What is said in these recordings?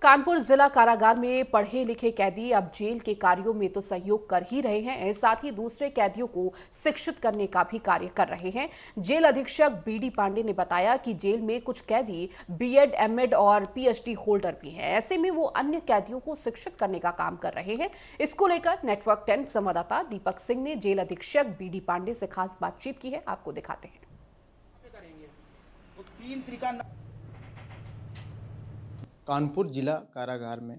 कानपुर जिला कारागार में पढ़े लिखे कैदी अब जेल के कार्यों में तो सहयोग कर ही रहे हैं, साथ ही दूसरे कैदियों को शिक्षित करने का भी कार्य कर रहे हैं। जेल अधीक्षक बीडी पांडे ने बताया कि जेल में कुछ कैदी बीएड, एमएड और पीएचडी होल्डर भी हैं। ऐसे में वो अन्य कैदियों को शिक्षित करने का काम कर रहे हैं। इसको लेकर नेटवर्क 10 संवाददाता दीपक सिंह ने जेल अधीक्षक बीडी पांडे से खास बातचीत की है। आपको दिखाते हैं। कानपुर जिला कारागार में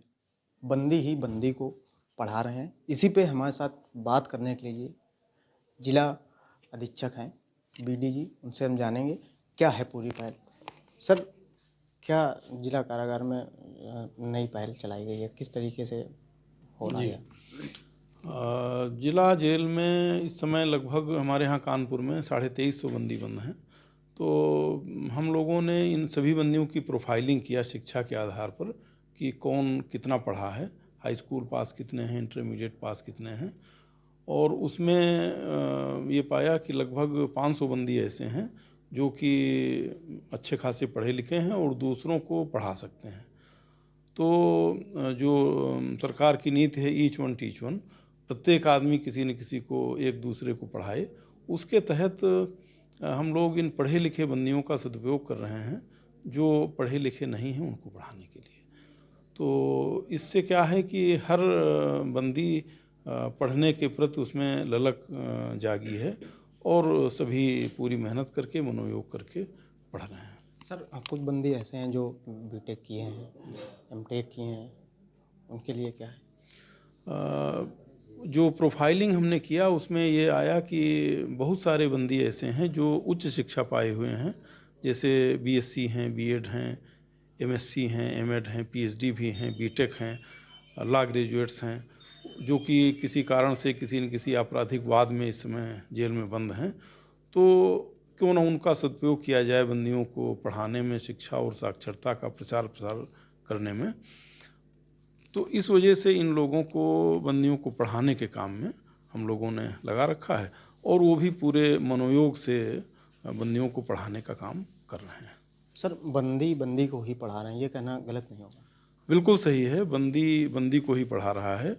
बंदी ही बंदी को पढ़ा रहे हैं। इसी पे हमारे साथ बात करने के लिए जिला अधीक्षक हैं बीडी जी, उनसे हम जानेंगे क्या है पूरी पहल। सर, क्या जिला कारागार में नई पहल चलाई गई है, किस तरीके से हो रहा है? जिला जेल में इस समय लगभग हमारे यहाँ कानपुर में 2350 बंदी बंद हैं। तो हम लोगों ने इन सभी बंदियों की प्रोफाइलिंग किया शिक्षा के आधार पर कि कौन कितना पढ़ा है, हाई स्कूल पास कितने हैं, इंटरमीडिएट पास कितने हैं, और उसमें ये पाया कि लगभग 500 बंदी ऐसे हैं जो कि अच्छे खासे पढ़े लिखे हैं और दूसरों को पढ़ा सकते हैं। तो जो सरकार की नीति है ईच वन टीच वन, प्रत्येक आदमी किसी न किसी को एक दूसरे को पढ़ाए, उसके तहत हम लोग इन पढ़े लिखे बंदियों का सदुपयोग कर रहे हैं जो पढ़े लिखे नहीं हैं उनको पढ़ाने के लिए। तो इससे क्या है कि हर बंदी पढ़ने के प्रति उसमें ललक जागी है और सभी पूरी मेहनत करके मनोयोग करके पढ़ रहे हैं। सर, कुछ बंदी ऐसे हैं जो बीटेक किए हैं, एमटेक किए हैं, उनके लिए क्या है? जो प्रोफाइलिंग हमने किया उसमें ये आया कि बहुत सारे बंदी ऐसे हैं जो उच्च शिक्षा पाए हुए हैं, जैसे बीएससी हैं, बीएड हैं, एमएससी हैं, एमएड हैं, पीएचडी भी हैं, बीटेक हैं, लॉ ग्रेजुएट्स हैं, जो कि किसी कारण से किसी न किसी आपराधिक वाद में इस समय जेल में बंद हैं। तो क्यों ना उनका सदुपयोग किया जाए बंदियों को पढ़ाने में, शिक्षा और साक्षरता का प्रचार प्रसार करने में। तो इस वजह से इन लोगों को, बंदियों को पढ़ाने के काम में हम लोगों ने लगा रखा है और वो भी पूरे मनोयोग से बंदियों को पढ़ाने का काम कर रहे हैं। सर, बंदी बंदी को ही पढ़ा रहे हैं, ये कहना गलत नहीं होगा? बिल्कुल सही है, बंदी बंदी को ही पढ़ा रहा है।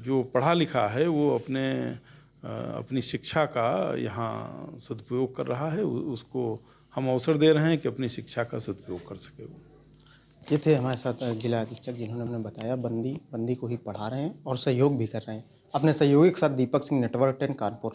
जो पढ़ा लिखा है वो अपनी शिक्षा का यहाँ सदुपयोग कर रहा है, उसको हम अवसर दे रहे हैं कि अपनी शिक्षा का सदुपयोग कर सके वो। ये थे हमारे साथ जिला अधीक्षक जिन्होंने हमें बताया बंदी बंदी को ही पढ़ा रहे हैं और सहयोग भी कर रहे हैं। अपने सहयोगी के साथ दीपक सिंह, नेटवर्क 10 कानपुर।